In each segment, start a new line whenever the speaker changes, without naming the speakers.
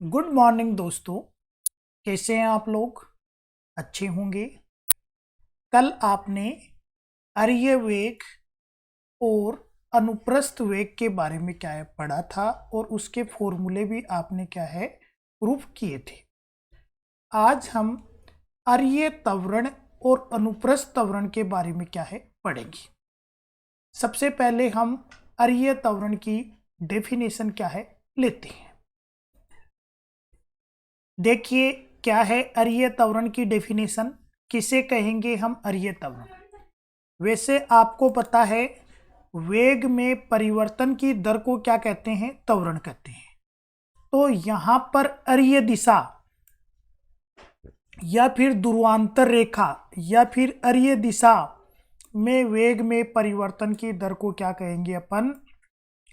Good morning दोस्तों। कैसे हैं आप लोग? अच्छे होंगे। कल आपने अर्य वेग और अनुप्रस्थ वेग के बारे में क्या है पढ़ा था और उसके फॉर्मूले भी आपने क्या है प्रूफ किए थे। आज हम अर्य त्वरण और अनुप्रस्थ त्वरण के बारे में क्या है पढ़ेंगे। सबसे पहले हम अर्य त्वरण की डेफिनेशन क्या है लेते हैं। देखिए क्या है अर्य त्वरण की डेफिनेशन, किसे कहेंगे हम अर्य त्वरण। वैसे आपको पता है वेग में परिवर्तन की दर को क्या कहते हैं, त्वरण कहते हैं। तो यहां पर अर्य दिशा या फिर ध्रुवांतर रेखा या फिर अर्य दिशा में वेग में परिवर्तन की दर को क्या कहेंगे अपन,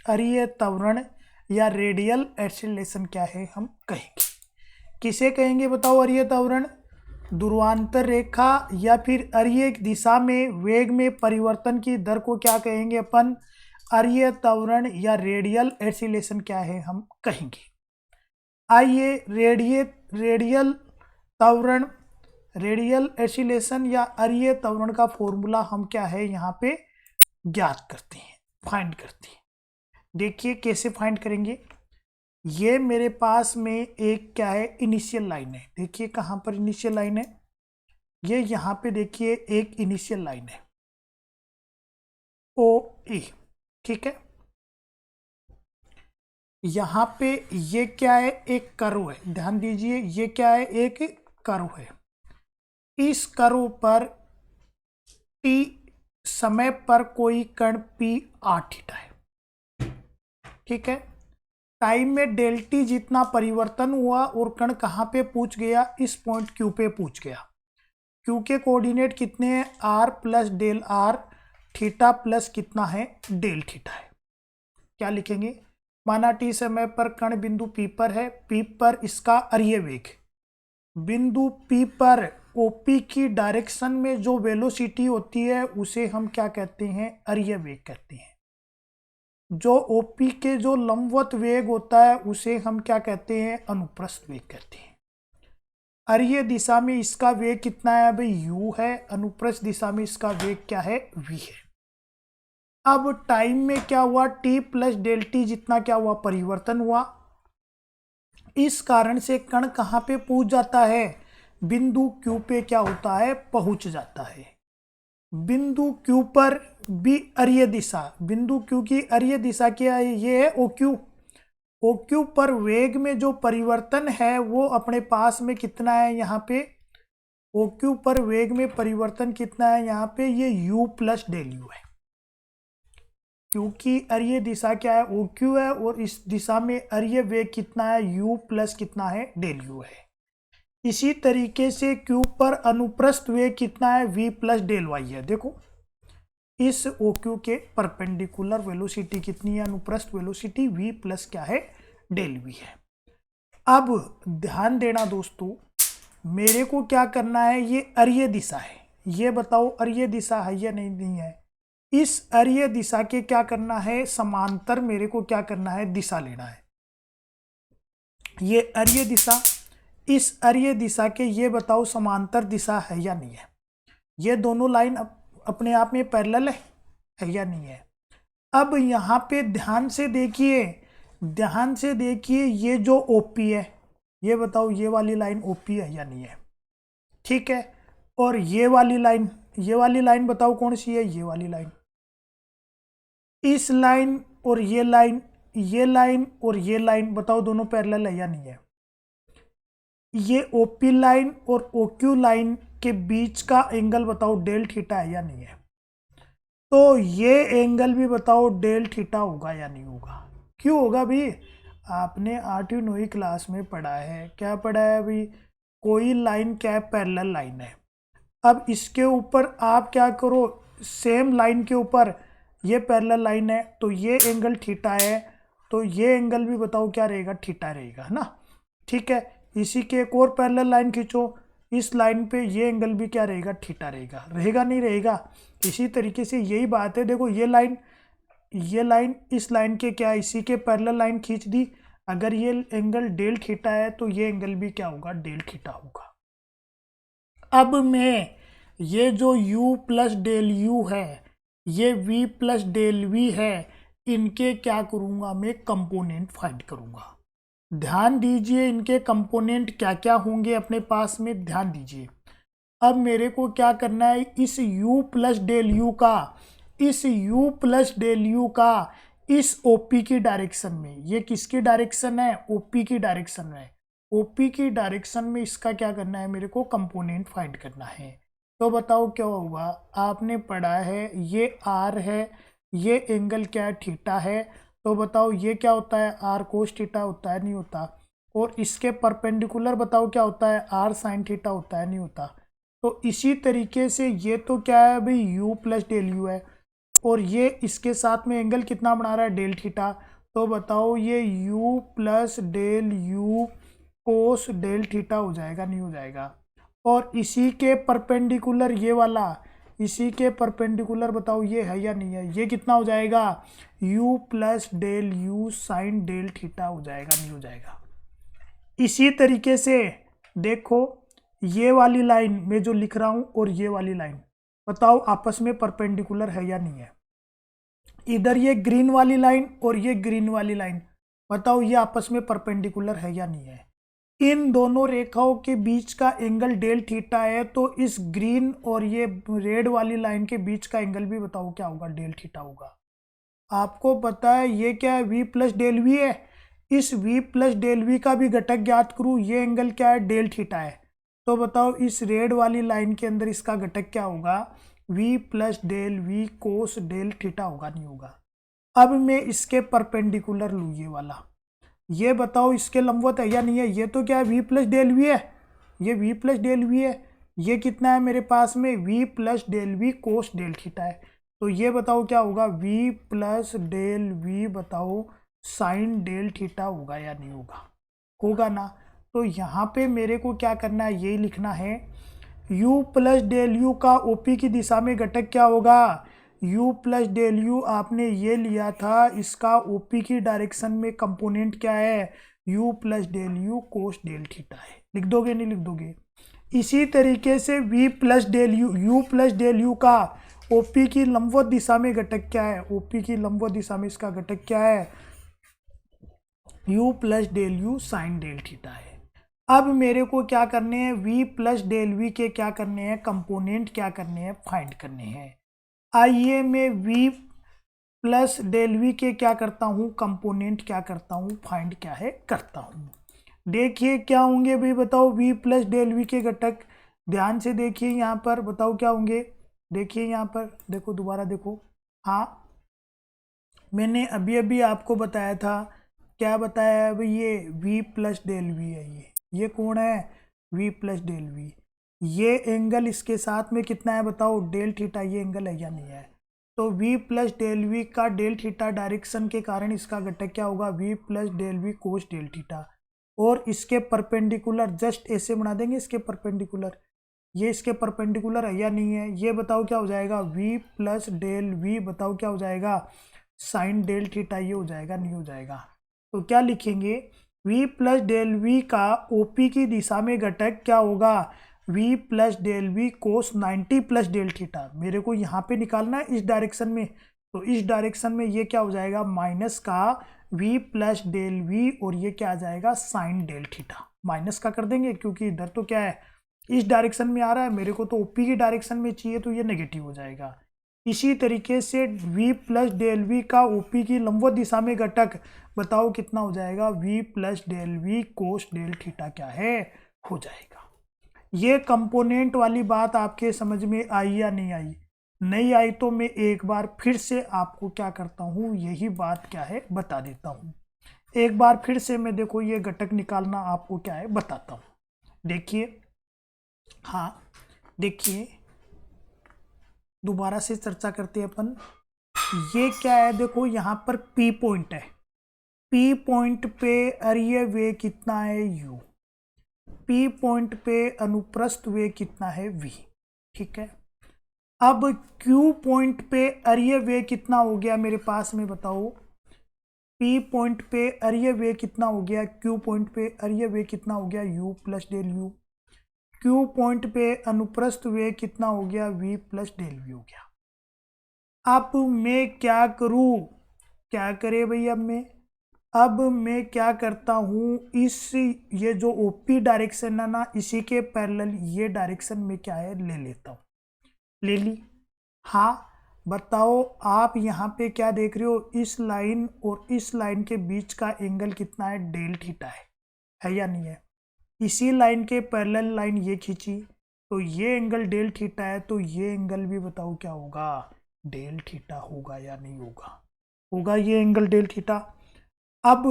अर्य त्वरण या रेडियल एक्सीलरेशन क्या है हम कहेंगे। किसे कहेंगे बताओ अर्य त्वरण? ध्रुवांतर रेखा या फिर अर्य दिशा में वेग में परिवर्तन की दर को क्या कहेंगे अपन, अर्य त्वरण या रेडियल एक्सीलरेशन क्या है हम कहेंगे। आइए रेडियल त्वरण, रेडियल एक्सीलरेशन या अर्य त्वरण का फॉर्मूला हम क्या है यहाँ पे ज्ञात करते हैं, फाइंड करते हैं। देखिए कैसे फाइंड करेंगे। ये मेरे पास में एक क्या है इनिशियल लाइन है। देखिए कहाँ पर इनिशियल लाइन है, ये यहाँ पे देखिए एक इनिशियल लाइन है ओ ए, ठीक है। यहाँ पे ये क्या है, एक कर्व है, ध्यान दीजिए ये क्या है, एक कर्व है। इस कर्व पर टी समय पर कोई कण पी आर थीटा है, ठीक है। टाइम में डेल टी जितना परिवर्तन हुआ और कण कहाँ पे पूछ गया, इस पॉइंट क्यू पे पूछ गया। क्यू के कोऑर्डिनेट कितने हैं, r plus del r, theta plus कितना है डेल थीटा है। क्या लिखेंगे, माना टी समय पर कण बिंदु पी पर है, पी पर इसका अर्य वेग, बिंदु पी पर ओपी की डायरेक्शन में जो वेलोसिटी होती है उसे हम क्या कहते हैं, अर्य वेग कहते हैं। जो ओपी के जो लंबवत वेग होता है उसे हम क्या कहते हैं, अनुप्रस्थ वेग कहते हैं। अर्य दिशा में इसका वेग कितना है भाई, u है। अनुप्रस्थ दिशा में इसका वेग क्या है, v है। अब टाइम में क्या हुआ, t प्लस डेल टी जितना क्या हुआ परिवर्तन हुआ। इस कारण से कण कहाँ पे पहुंच जाता है, बिंदु q पे क्या होता है, पहुंच जाता है। बिंदु Q पर भी अर्य दिशा, बिंदु Q की अर्य दिशा क्या है, ये है OQ। OQ पर वेग में जो परिवर्तन है वो अपने पास में कितना है, यहाँ पे OQ पर वेग में परिवर्तन कितना है, यहाँ पे ये U प्लस डेल यू है। क्योंकि अर्य दिशा क्या है, OQ है, और इस दिशा में अर्य वेग कितना है, U प्लस कितना है डेल यू है। इसी तरीके से Q पर अनुप्रस्थ वेग कितना है, V प्लस डेल वाई है। देखो इस OQ के परपेंडिकुलर वेलोसिटी कितनी है, अनुप्रस्थ वेलोसिटी V प्लस क्या है डेल V है। अब ध्यान देना दोस्तों, मेरे को क्या करना है, ये अर्य दिशा है, ये बताओ अर्य दिशा है या नहीं है। इस अर्य दिशा के क्या करना है, समांतर मेरे को क्या करना है, दिशा लेना है। ये अर्य दिशा, इस अर्य दिशा के ये बताओ समांतर दिशा है या नहीं है। ये दोनों लाइन अपने आप में पैरेलल है या नहीं है। अब यहाँ पे ध्यान से देखिए, ध्यान से देखिए, ये जो ओपी है, ये बताओ ये वाली लाइन ओपी है या नहीं है, ठीक है। और ये वाली लाइन, ये वाली लाइन बताओ कौन सी है, ये वाली लाइन। इस लाइन और ये लाइन, ये लाइन और ये लाइन बताओ दोनों पैरेलल है या नहीं है। ये ओपी लाइन और ओक्यू लाइन के बीच का एंगल बताओ डेल थीटा है या नहीं है। तो ये एंगल भी बताओ डेल थीटा होगा या नहीं होगा। क्यों होगा भी, आपने 8वीं 9वीं क्लास में पढ़ा है, क्या पढ़ा है अभी, कोई लाइन क्या है, पैरेलल लाइन है। अब इसके ऊपर आप क्या करो, सेम लाइन के ऊपर ये पैरेलल लाइन है तो ये एंगल थीटा है, तो ये एंगल भी बताओ क्या रहेगा, थीटा रहेगा, है ना, ठीक है। इसी के एक और पैरेलल लाइन खींचो, इस लाइन पे ये एंगल भी क्या रहेगा, थीटा रहेगा, रहेगा नहीं रहेगा। इसी तरीके से यही बात है, देखो ये लाइन, ये लाइन इस लाइन के क्या, इसी के पैरेलल लाइन खींच दी। अगर ये एंगल डेल थीटा है तो ये एंगल भी क्या होगा, डेल थीटा होगा। अब मैं ये जो u प्लस डेल u है, ये v प्लस डेल v है, इनके क्या करूँगा, मैं कंपोनेंट फाइंड करूँगा। ध्यान दीजिए इनके कंपोनेंट क्या क्या होंगे अपने पास में, ध्यान दीजिए। अब मेरे को क्या करना है, इस u प्लस डेल u का, इस u प्लस डेल u का इस OP की डायरेक्शन में, ये किसकी डायरेक्शन है, OP की डायरेक्शन में, OP की डायरेक्शन में इसका क्या करना है, मेरे को कंपोनेंट फाइंड करना है। तो बताओ क्या होगा, आपने पढ़ा है ये R है, ये एंगल क्या है, थीटा है। तो बताओ ये क्या होता है, R कोस थीटा होता है, नहीं होता। और इसके परपेंडिकुलर बताओ क्या होता है, R साइन थीटा होता है, नहीं होता। तो इसी तरीके से ये तो क्या है भाई, u प्लस डेल u है, और ये इसके साथ में एंगल कितना बना रहा है, डेल थीटा। तो बताओ ये u प्लस डेल u कोस डेल थीटा हो जाएगा, नहीं हो जाएगा। और इसी के परपेंडिकुलर ये वाला, इसी के परपेंडिकुलर बताओ ये है या नहीं है, ये कितना हो जाएगा, u plus del u sine del theta हो जाएगा, नहीं हो जाएगा। इसी तरीके से देखो ये वाली लाइन में जो लिख रहा हूं और ये वाली लाइन, बताओ आपस में परपेंडिकुलर है या नहीं है। इधर ये ग्रीन वाली लाइन और ये ग्रीन वाली लाइन, बताओ ये आपस में परपेंडिकुलर है या नहीं है। इन दोनों रेखाओं के बीच का एंगल डेल थीटा है, तो इस ग्रीन और ये रेड वाली लाइन के बीच का एंगल भी बताओ क्या होगा, डेल थीटा होगा। आपको पता है ये क्या है, v प्लस डेल वी है, इस v प्लस डेल वी का भी घटक ज्ञात करूँ, ये एंगल क्या है, डेल थीटा है। तो बताओ इस रेड वाली लाइन के अंदर इसका घटक क्या होगा, v plus del v cos del theta होगा, नहीं होगा। अब मैं इसके परपेंडिकुलर लूँ ये वाला, ये बताओ इसके लंबवत है या नहीं है। ये तो क्या है, v प्लस डेल वी है, ये v प्लस डेल वी है, ये कितना है मेरे पास में, v plus del v cos del theta है। तो ये बताओ क्या होगा, v प्लस डेल वी बताओ साइन डेल थीटा होगा या नहीं होगा, होगा ना। तो यहाँ पे मेरे को क्या करना है, यही लिखना है, u प्लस डेल u का OP की दिशा में घटक क्या होगा, u प्लस डेल u आपने ये लिया था, इसका OP की डायरेक्शन में कंपोनेंट क्या है, u प्लस डेल u कोस डेल थीटा है। लिख दोगे, नहीं लिख दोगे। इसी तरीके से v plus del u plus del u का OP की लंबवत दिशा में घटक क्या है, OP की लंबवत दिशा में इसका घटक क्या है, u plus del u sine del theta है। अब मेरे को क्या करने हैं, v प्लस डेल v के क्या करने हैं, कंपोनेंट क्या करने हैं, फाइंड करने हैं। आइए मैं v प्लस डेल v के क्या करता हूँ, कंपोनेंट क्या करता हूँ, फाइंड क्या है करता हूँ। देखिए क्या होंगे भाई, बताओ v प्लस डेल v के घटक, ध्यान से देखिए यहाँ पर, बताओ क्या होंगे। देखिए यहाँ पर, देखो दोबारा देखो, हाँ मैंने अभी अभी आपको बताया था, क्या बताया है भाई, ये v प्लस डेल वी है, ये कौन है, v प्लस डेल वी। ये एंगल इसके साथ में कितना है बताओ, डेल थीटा, ये एंगल है या नहीं है। तो v प्लस डेल वी का डेल थीटा डायरेक्शन के कारण इसका घटक क्या होगा, v plus del v cos del theta. और इसके परपेंडिकुलर जस्ट ऐसे बना देंगे, इसके परपेंडिकुलर, ये इसके परपेंडिकुलर है या नहीं है, ये बताओ क्या हो जाएगा, v प्लस डेल वी बताओ क्या हो जाएगा, साइन डेल थीटा, ये हो जाएगा, नहीं हो जाएगा। तो क्या लिखेंगे, v प्लस डेल वी का OP की दिशा में घटक क्या होगा, v plus del v cos 90 plus del theta. मेरे को यहाँ पे निकालना है इस डायरेक्शन में, तो इस डायरेक्शन में ये क्या हो जाएगा, माइनस का v प्लस डेल वी, और ये क्या आ जाएगा, साइन डेल थीटा। माइनस का कर देंगे क्योंकि इधर तो क्या है, इस डायरेक्शन में आ रहा है, मेरे को तो OP की डायरेक्शन में चाहिए, तो ये नेगेटिव हो जाएगा। इसी तरीके से v प्लस डेल वी का OP की लंबवत दिशा में घटक बताओ कितना हो जाएगा, v plus del v cos del theta क्या है, हो जाएगा। ये कंपोनेंट वाली बात आपके समझ में आई या नहीं आई, नहीं आई तो मैं एक बार फिर से आपको क्या करता हूँ, यही बात क्या है बता देता हूँ। एक बार फिर से मैं देखो ये घटक निकालना आपको क्या है बताता हूँ। देखिए, हाँ देखिए दोबारा से चर्चा करते हैं अपन। ये क्या है, देखो यहाँ पर P पॉइंट है, P पॉइंट पे अरीय वेग कितना है u, P पॉइंट पे अनुप्रस्थ वेग कितना है v, ठीक है। अब Q पॉइंट पे अरीय वेग कितना हो गया मेरे पास में बताओ, P पॉइंट पे अरिय वेग कितना हो गया, Q पॉइंट पे अरिय वेग कितना हो गया, U plus del u. Q point पे अनुप्रस्थ वेग कितना हो गया, V प्लस डेल वी हो गया। अब मैं क्या करूं, क्या करे भाई, अब मैं क्या करता हूं, इस ये जो ओपी डायरेक्शन है ना, इसी के पैरेलल ये डायरेक्शन में क्या है ले लेता हूं। ले ली। हाँ बताओ आप यहाँ पे क्या देख रहे हो, इस लाइन और इस लाइन के बीच का एंगल कितना है, डेल थीटा है या नहीं है। इसी लाइन के पैरेलल लाइन ये खींची तो ये एंगल डेल थीटा है, तो ये एंगल भी बताओ क्या होगा, डेल थीटा होगा या नहीं होगा, होगा ये एंगल डेल थीटा। अब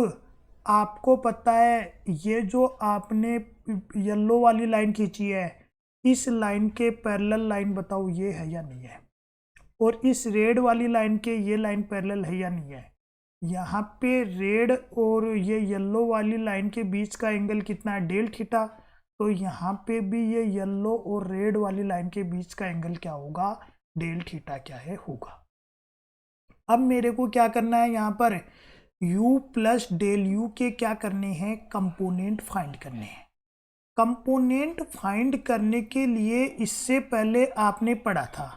आपको पता है ये जो आपने येलो वाली लाइन खींची है, इस लाइन के पैरेलल लाइन बताओ ये है या नहीं है, और इस रेड वाली लाइन के ये लाइन पैरेलल है या नहीं है। यहाँ पे रेड और ये येलो वाली लाइन के बीच का एंगल कितना है, डेल थीटा। तो यहाँ पे भी ये येलो और रेड वाली लाइन के बीच का एंगल क्या होगा, डेल थीटा क्या है, होगा। अब मेरे को क्या करना है, यहाँ पर u प्लस डेल यू के क्या करने हैं, कंपोनेंट फाइंड करने हैं। कंपोनेंट फाइंड करने के लिए इससे पहले आपने पढ़ा था,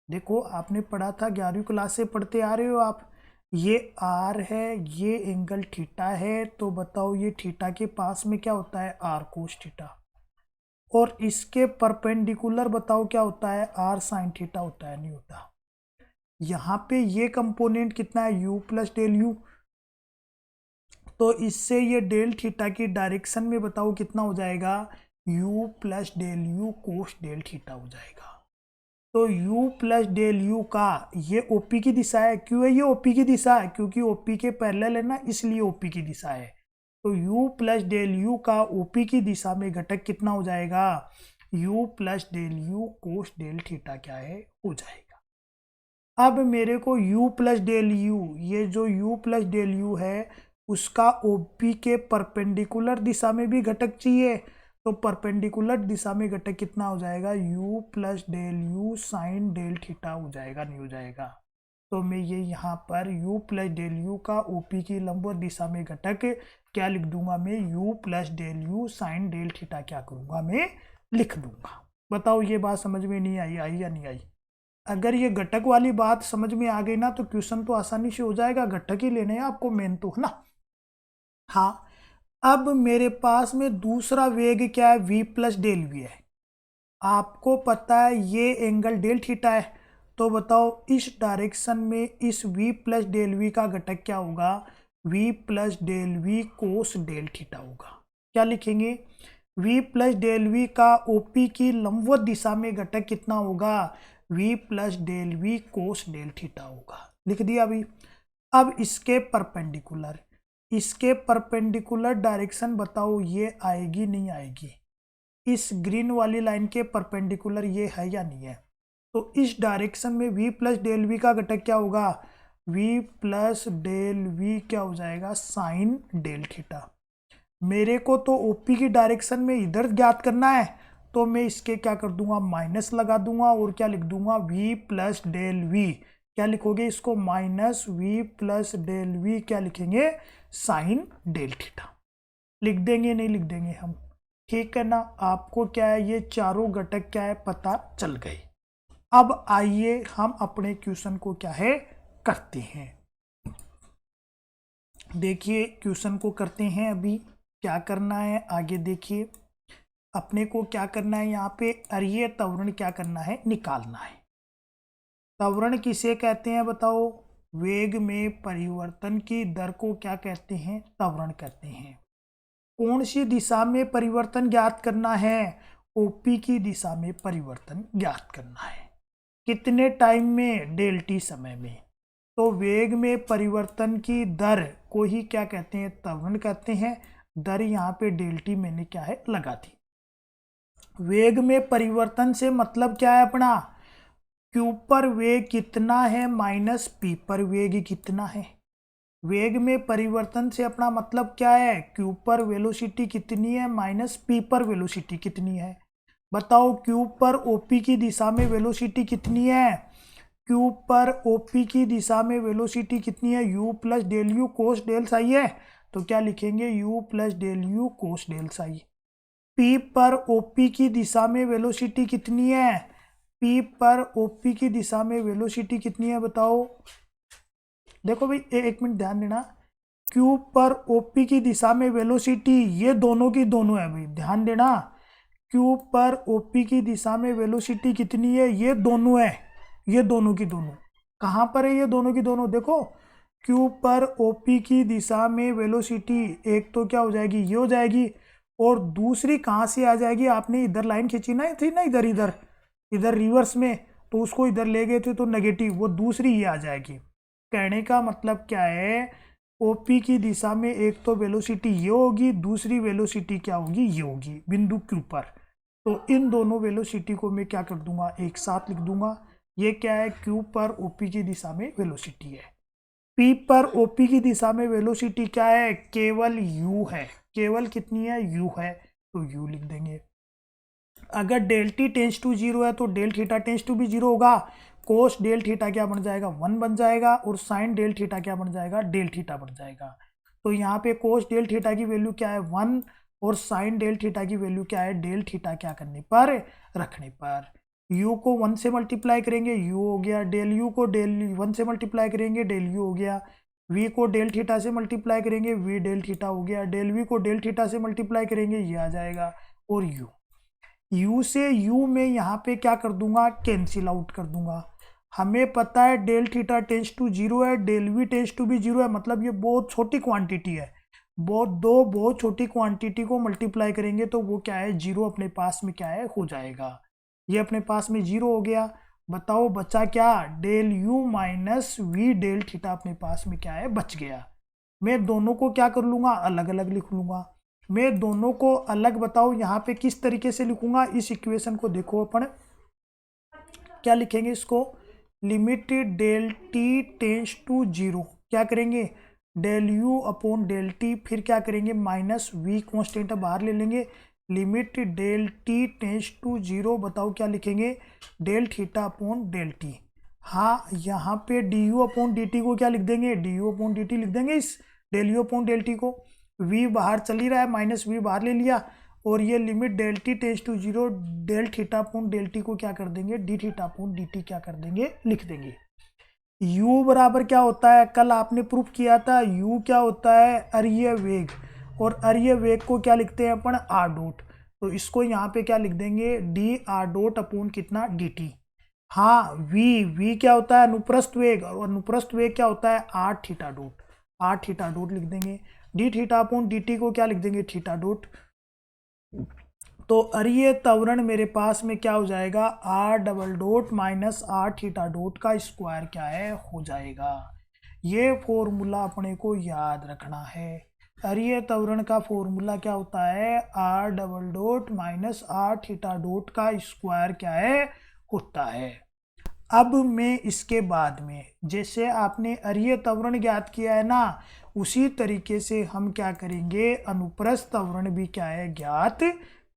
देखो आपने पढ़ा था 11वीं क्लास से पढ़ते आ रहे हो आप, ये r है, ये एंगल थीटा है, तो बताओ ये थीटा के पास में क्या होता है, r कोस थीटा, और इसके परपेंडिकुलर बताओ क्या होता है, r साइन थीटा होता है, नहीं होता। यहाँ पे ये कंपोनेंट कितना है, u प्लस डेल यू, तो इससे ये डेल थीटा की डायरेक्शन में बताओ कितना हो जाएगा, u plus del u cos del theta हो जाएगा। तो u प्लस डेल यू का ये OP की दिशा है, क्यों है ये OP की दिशा है, क्योंकि OP के पैरेलल है ना, इसलिए OP की दिशा है। तो u प्लस डेल यू का OP की दिशा में घटक कितना हो जाएगा, u plus del u cos del theta क्या है, हो जाएगा। अब मेरे को u प्लस डेल यू, ये जो u प्लस डेल यू है उसका OP के परपेंडिकुलर दिशा में भी घटक चाहिए, तो परपेंडिकुलर दिशा में घटक कितना हो जाएगा, u plus del u sine del theta हो जाएगा, नहीं हो जाएगा। तो मैं ये यहाँ पर u प्लस डेल यू का OP की लंबवत दिशा में घटक क्या लिख दूंगा, मैं u plus del u sine del theta क्या करूँगा, मैं लिख दूंगा। बताओ ये बात समझ में नहीं आई, आई या नहीं आई। अगर ये घटक वाली बात समझ में आ गई ना, तो क्वेश्चन तो आसानी से हो जाएगा, घटक ही लेने हैं आपको मेन तो, है ना। हाँ अब मेरे पास में दूसरा वेग क्या है, v प्लस डेल वी है। आपको पता है ये एंगल डेल थीटा है, तो बताओ इस डायरेक्शन में इस v प्लस डेल वी का घटक क्या होगा, v plus del v cos del theta होगा। क्या लिखेंगे, v प्लस डेल वी का OP की लंबवत दिशा में घटक कितना होगा, v plus del v cos del theta होगा, लिख दिया अभी। अब इसके परपेंडिकुलर, इसके परपेंडिकुलर डायरेक्शन बताओ ये आएगी नहीं आएगी, इस ग्रीन वाली लाइन के परपेंडिकुलर ये है या नहीं है। तो इस डायरेक्शन में v प्लस डेल वी का घटक क्या होगा, v प्लस डेल वी क्या हो जाएगा, साइन डेल थीटा। मेरे को तो OP की डायरेक्शन में इधर ज्ञात करना है, तो मैं इसके क्या कर दूंगा, माइनस लगा दूंगा और क्या लिख दूंगा, v प्लस डेल वी, क्या लिखोगे इसको, minus v plus del v क्या लिखेंगे, साइन डेल थीटा लिख देंगे, नहीं लिख देंगे हम, ठीक है ना। आपको क्या है, ये चारों घटक क्या है पता चल गए। अब आइए हम अपने क्वेश्चन को क्या है करते हैं, देखिए क्वेश्चन को करते हैं। अभी क्या करना है आगे देखिए, अपने को क्या करना है, यहाँ पे अरिय त्वरण क्या करना है, निकालना है। त्वरण किसे कहते हैं बताओ, वेग में परिवर्तन की दर को क्या कहते हैं, त्वरण कहते हैं। कौन सी दिशा में परिवर्तन ज्ञात करना है, OP की दिशा में परिवर्तन ज्ञात करना है। कितने टाइम में, डेल t समय में। तो वेग में परिवर्तन की दर को ही क्या कहते हैं, त्वरण कहते हैं। दर यहाँ पे डेल t मैंने क्या है लगा दी। वेग में परिवर्तन से मतलब क्या है अपना, q पर वेग कितना है माइनस p पर वेग कितना है। वेग में परिवर्तन से अपना मतलब क्या है, q पर वेलोसिटी कितनी है माइनस p पर वेलोसिटी कितनी है। बताओ q पर OP की दिशा में वेलोसिटी कितनी है, क्यू पर ओपी की दिशा में वेलोसिटी कितनी है, u plus del u cos del psi है, तो क्या लिखेंगे u plus del u cos del psi. P पर OP की दिशा में वेलोसिटी कितनी है, P पर OP की दिशा में वेलोसिटी कितनी है बताओ। देखो भाई एक मिनट ध्यान देना, Q पर OP की दिशा में वेलोसिटी ये दोनों की दोनों है भाई, ध्यान देना। Q पर OP की दिशा में वेलोसिटी कितनी है, ये दोनों है, ये दोनों की दोनों। कहाँ पर है ये दोनों की दोनों, देखो Q पर OP की दिशा में वेलोसिटी एक तो क्या हो जाएगी, ये हो जाएगी, और दूसरी कहाँ से आ जाएगी, आपने इधर लाइन खींची ना थी ना, इधर इधर इधर रिवर्स में, तो उसको इधर ले गए थे तो नेगेटिव, वो दूसरी ये आ जाएगी। कहने का मतलब क्या है, ओपी की दिशा में एक तो वेलोसिटी ये होगी, दूसरी वेलोसिटी क्या होगी, ये होगी बिंदु क्यू पर। तो इन दोनों वेलोसिटी को मैं क्या कर दूंगा, एक साथ लिख दूंगा। ये क्या है, क्यू पर ओपी की दिशा में वेलोसिटी है। पी पर ओपी की दिशा में वेलोसिटी क्या है, केवल यू है, केवल कितनी है, यू है, तो यू लिख देंगे। अगर del t tends to zero है तो डेल थीटा टेंस टू भी जीरो होगा, कोस डेल थीटा क्या बन जाएगा, 1 बन जाएगा, और साइन डेल थीटा क्या बन जाएगा, डेल थीटा बन जाएगा। तो यहाँ पे कोस डेल थीटा की वैल्यू क्या है 1, और साइन डेल थीटा की वैल्यू क्या है, डेल थीटा क्या करने पर, रखने पर। u को 1 से मल्टीप्लाई करेंगे, u हो गया, डेल u को डेल 1 से मल्टीप्लाई करेंगे, डेल u हो गया, v को डेल थीटा से मल्टीप्लाई करेंगे, v डेल थीटा हो गया, डेल v को डेल थीटा से मल्टीप्लाई करेंगे, ये आ जाएगा, और u से u में यहाँ पे क्या कर दूंगा, कैंसिल आउट कर दूंगा। हमें पता है del theta tends to zero है, डेल वी टेंस टू भी जीरो है, मतलब ये बहुत छोटी क्वांटिटी है, दो बहुत छोटी क्वांटिटी को मल्टीप्लाई करेंगे तो वो क्या है, जीरो अपने पास में क्या है, हो जाएगा। ये अपने पास में जीरो हो गया। बताओ बचा क्या, del u minus v del theta अपने पास में क्या है, बच गया। मैं दोनों को क्या कर लूंगा, अलग अलग लिख लूंगा। मैं दोनों को अलग बताओ यहाँ पे किस तरीके से लिखूंगा, इस इक्वेशन को देखो, अपन क्या लिखेंगे इसको, limit del t tends to zero, क्या करेंगे, del u upon del t, फिर क्या करेंगे, माइनस वी कॉन्स्टेंट बाहर ले लेंगे, limit del t tends to zero, बताओ क्या लिखेंगे, del theta upon del t. हाँ यहाँ पे d u upon d t को क्या लिख देंगे, d u upon d t लिख देंगे इस del u upon del t को। v बाहर चल ही रहा है, माइनस वी बाहर ले लिया, और ये limit del t tends to zero, del theta upon del t को क्या कर देंगे, d theta upon d t क्या कर देंगे, लिख देंगे। u बराबर क्या होता है, कल आपने प्रूफ किया था, u क्या होता है, अरीय वेग, और अरीय वेग को क्या लिखते हैं अपन, आर डॉट, तो इसको यहाँ पे क्या लिख देंगे, डी आर डॉट अपॉन कितना, डी टी। हाँ v क्या होता है, अनुप्रस्थ वेग, और अनुप्रस्थ वेग क्या होता है, r theta dot, r theta dot लिख देंगे। D theta upon d t को क्या लिख देंगे, थीटा डॉट। तो अरीय त्वरण मेरे पास में क्या हो जाएगा, r double dot minus r theta dot का स्क्वायर क्या है, हो जाएगा। ये फॉर्मूला अपने को याद रखना है। अरीय त्वरण का फॉर्मूला क्या होता है, r double dot minus r theta dot का स्क्वायर क्या है, होता है। अब मैं इसके बाद में, जैसे आपने अरीय त्वरण ज्ञात किया है ना, उसी तरीके से हम क्या करेंगे, अनुप्रस्थ त्वरण भी क्या है, ज्ञात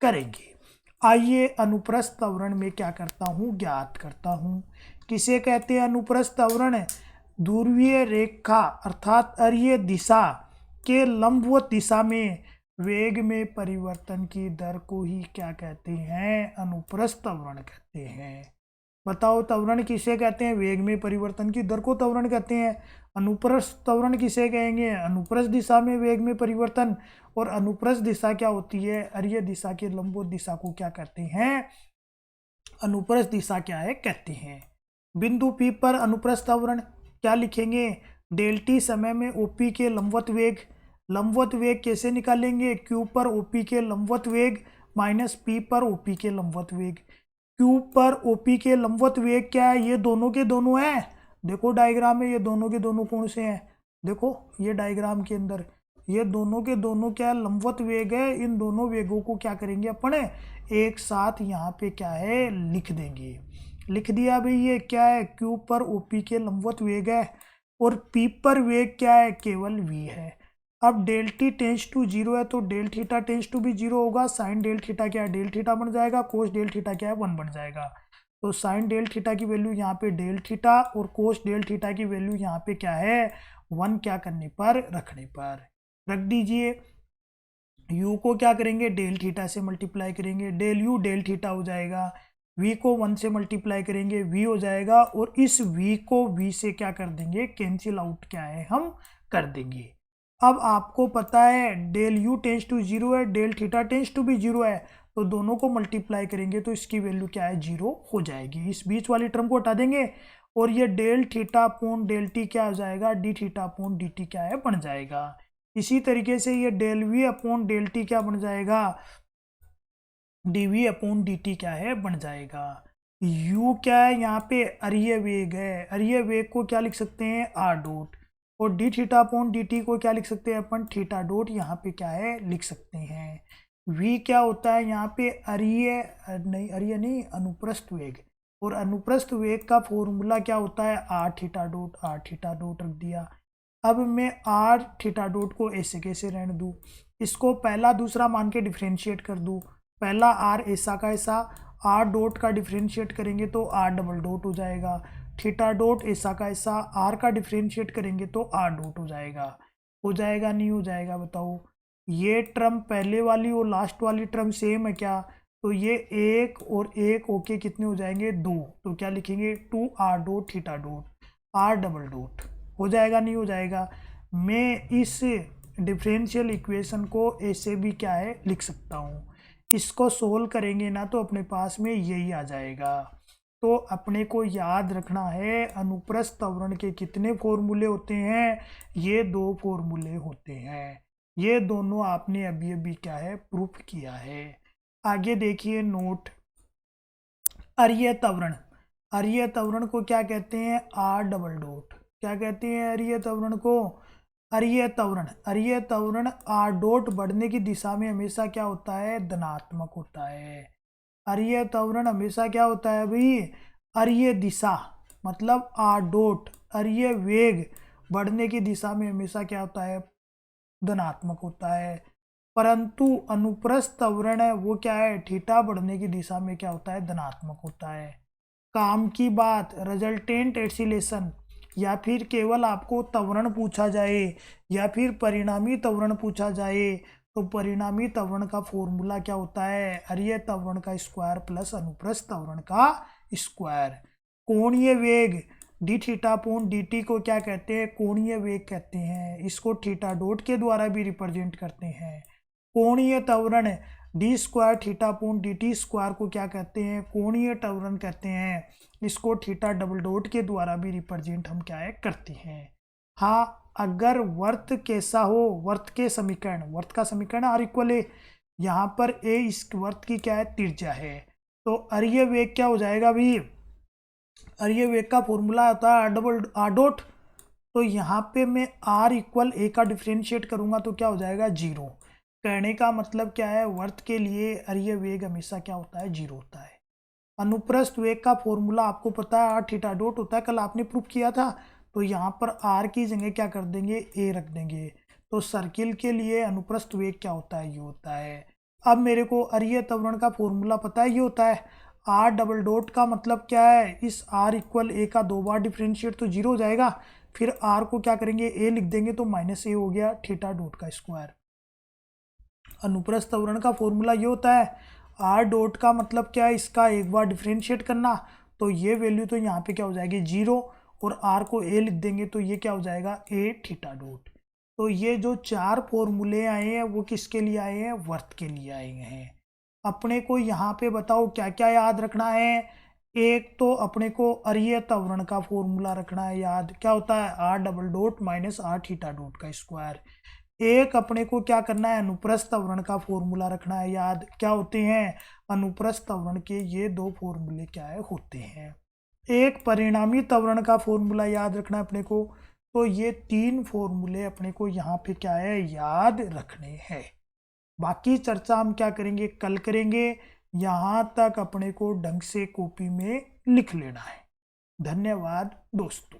करेंगे। आइए अनुप्रस्थ त्वरण में क्या करता हूँ, ज्ञात करता हूँ। किसे कहते हैं अनुप्रस्थ त्वरण, ध्रुवीय रेखा अर्थात अरीय दिशा के लंबवत दिशा में वेग में परिवर्तन की दर को ही क्या कहते हैं, अनुप्रस्थ त्वरण कहते हैं। बताओ त्वरण किसे कहते हैं, वेग में परिवर्तन की दर को त्वरण कहते हैं। अनुप्रस्थ त्वरण किसे कहेंगे, अनुप्रस्थ दिशा में वेग में परिवर्तन, और अनुप्रस्थ दिशा क्या होती है, अरीय दिशा के लंबवत दिशा को क्या कहते हैं, अनुप्रस्थ दिशा क्या है, कहते हैं। बिंदु P पर अनुप्रस्थ त्वरण क्या लिखेंगे, डेल टी समय में OP के लंबवत वेग, लंबवत वेग कैसे निकालेंगे, Q पर OP के लंबवत वेग माइनस P पर OP के लंबवत वेग। Q पर OP के लंबवत वेग क्या है, ये दोनों के दोनों है, देखो डायग्राम में ये दोनों के दोनों कौन से हैं, देखो ये डायग्राम के अंदर ये दोनों के दोनों क्या है, लंबवत वेग है। इन दोनों वेगों को क्या करेंगे अपन, एक साथ यहाँ पे क्या है, लिख देंगे। लिख दिया भाई, ये क्या है, Q पर OP के लंबवत वेग है, और P पर वेग क्या है, केवल v है। अब del t tends to zero है तो डेल थीटा टेंस टू भी जीरो होगा, साइन डेल थीटा क्या है, डेल थीटा बन जाएगा, कोस डेल थीटा क्या है, 1 बन जाएगा। तो साइन डेल थीटा की वैल्यू यहाँ पे डेल थीटा और कोस डेल थीटा की वैल्यू यहाँ पे क्या है 1 क्या करने पर रखने पर रख दीजिए। u को क्या करेंगे डेल थीटा से मल्टीप्लाई करेंगे, डेल यू डेल थीटा हो जाएगा, v को 1 से मल्टीप्लाई करेंगे v हो जाएगा और इस v को v से क्या कर देंगे कैंसिल आउट क्या है हम कर देंगे। अब आपको पता है डेल यू टेंस टू 0 है, डेल थीटा टेंस टू भी 0 है, तो दोनों को मल्टीप्लाई करेंगे तो इसकी वैल्यू क्या है 0 हो जाएगी। इस बीच वाली टर्म को हटा देंगे और ये del theta upon del t क्या हो जाएगा d theta upon d t क्या है बन जाएगा। इसी तरीके से ये del v upon del t क्या बन जाएगा d v upon d t क्या है बन जाएगा। u क्या है यहाँ पे अरीय वेग है, अरीय वेग को क्या लिख सकते हैं आर डॉट और D theta upon d t को क्या लिख सकते हैं अपन थीटा डॉट यहाँ पे क्या है लिख सकते हैं। v क्या होता है यहाँ पे अरीय नहीं अनुप्रस्थ वेग और अनुप्रस्थ वेग का फॉर्मूला क्या होता है आर थीटा डॉट रख दिया। अब मैं आर थीटा डॉट को ऐसे कैसे रहने दूँ, इसको पहला दूसरा मान के डिफ्रेंशिएट कर दूँ। पहला आर ऐसा का ऐसा, आर डॉट का डिफ्रेंशिएट करेंगे तो आर डबल डॉट हो जाएगा, थीटा डॉट ऐसा का ऐसा, आर का डिफ्रेंशिएट करेंगे तो आर डॉट हो जाएगा नहीं हो जाएगा बताओ। ये टर्म पहले वाली और लास्ट वाली टर्म सेम है क्या, तो ये एक और एक ओके कितने हो जाएंगे 2, तो क्या लिखेंगे 2 R dot theta dot are double dot हो जाएगा नहीं हो जाएगा। मैं इस डिफरेंशियल इक्वेशन को ऐसे भी क्या है लिख सकता हूँ, इसको सोल्व करेंगे ना तो अपने पास में यही आ जाएगा। तो अपने को याद रखना है अनुप्रस्थ त्वरण के कितने फॉर्मूले होते हैं, ये 2 फॉर्मूले होते हैं। ये दोनों आपने अभी अभी क्या है प्रूफ किया है। आगे देखिए नोट, अरीय त्वरण, अरीय त्वरण को क्या कहते हैं आर डबल डॉट, क्या कहते हैं अरीय त्वरण को अरीय त्वरण, अरीय त्वरण आर डॉट बढ़ने की दिशा में हमेशा क्या होता है धनात्मक होता है। अरीय त्वरण हमेशा क्या होता है भाई अरीय दिशा मतलब आर डॉट अरीय वेग बढ़ने की दिशा में हमेशा क्या होता है धनात्मक होता है, परंतु अनुप्रस्थ त्वरण है वो क्या है थीटा बढ़ने की दिशा में क्या होता है धनात्मक होता है। काम की बात रिजल्टेंट एक्सीलेशन या फिर केवल आपको त्वरण पूछा जाए या फिर परिणामी त्वरण पूछा जाए तो परिणामी त्वरण का फॉर्मूला क्या होता है अरीय त्वरण का स्क्वायर प्लस अनुप्रस्थ त्वरण का स्क्वायर। कोणीय वेग D theta upon d t को क्या कहते हैं कोणीय वेग कहते हैं, इसको थीटा डॉट के द्वारा भी रिप्रेजेंट करते हैं। कोणीय त्वरण D square theta upon d T square को क्या कहते हैं कोणीय त्वरण कहते हैं, इसको थीटा डबल डॉट के द्वारा भी रिप्रेजेंट हम क्या है करते हैं। हाँ अगर वर्त कैसा हो, वर्त के समीकरण, वर्त का समीकरण आर इक्वल ए, यहाँ पर ए इस वर्त की क्या है त्रिज्या है, तो अरीय वेग क्या हो जाएगा भाई अरीय वेग का फॉर्मूला होता है आर डबल आर डॉट, तो यहाँ पे मैं आर इक्वल ए का डिफ्रेंशिएट करूँगा तो क्या हो जाएगा 0। कहने का मतलब क्या है वर्त के लिए अरीय वेग हमेशा क्या होता है 0 होता है। अनुप्रस्थ वेग का फॉर्मूला आपको पता है आर थीटा डॉट होता है, कल आपने प्रूफ किया था, तो यहाँ पर आर की जगह क्या कर देंगे ए रख देंगे, तो सर्किल के लिए अनुप्रस्थ वेग क्या होता है ये होता है। अब मेरे को अरीय त्वरण का फॉर्मूला पता है ये होता है आर डबल डॉट का मतलब क्या है इस आर इक्वल ए का 2 बार डिफ्रेंशिएट तो 0 हो जाएगा, फिर आर को क्या करेंगे ए लिख देंगे तो माइनस ए हो गया थीटा डॉट का स्क्वायर। अनुप्रस्थ त्वरण का फॉर्मूला ये होता है आर डॉट का मतलब क्या है इसका एक बार डिफ्रेंशिएट करना, तो ये वैल्यू तो यहाँ पे क्या हो जाएगी 0 और आर को ए लिख देंगे तो ये क्या हो जाएगा ए थीटा डॉट। तो ये जो 4 फॉर्मूले आए हैं वो किसके लिए आए हैं वर्त के लिए आए हैं। अपने को यहाँ पे बताओ क्या क्या याद रखना है, एक तो अपने को अरीय त्वरण का फॉर्मूला रखना है याद, क्या होता है r double dot minus r theta dot का स्क्वायर। एक अपने को क्या करना है अनुप्रस्थ त्वरण का फॉर्मूला रखना है याद, क्या होते हैं अनुप्रस्थ त्वरण के ये 2 फॉर्मूले क्या है होते हैं। एक परिणामी त्वरण का फॉर्मूला याद रखना है अपने को, तो ये 3 फॉर्मूले अपने को यहाँ पे क्या है याद रखने हैं। बाकी चर्चा हम क्या करेंगे कल करेंगे, यहाँ तक अपने को ढंग से कॉपी में लिख लेना है। धन्यवाद दोस्तों।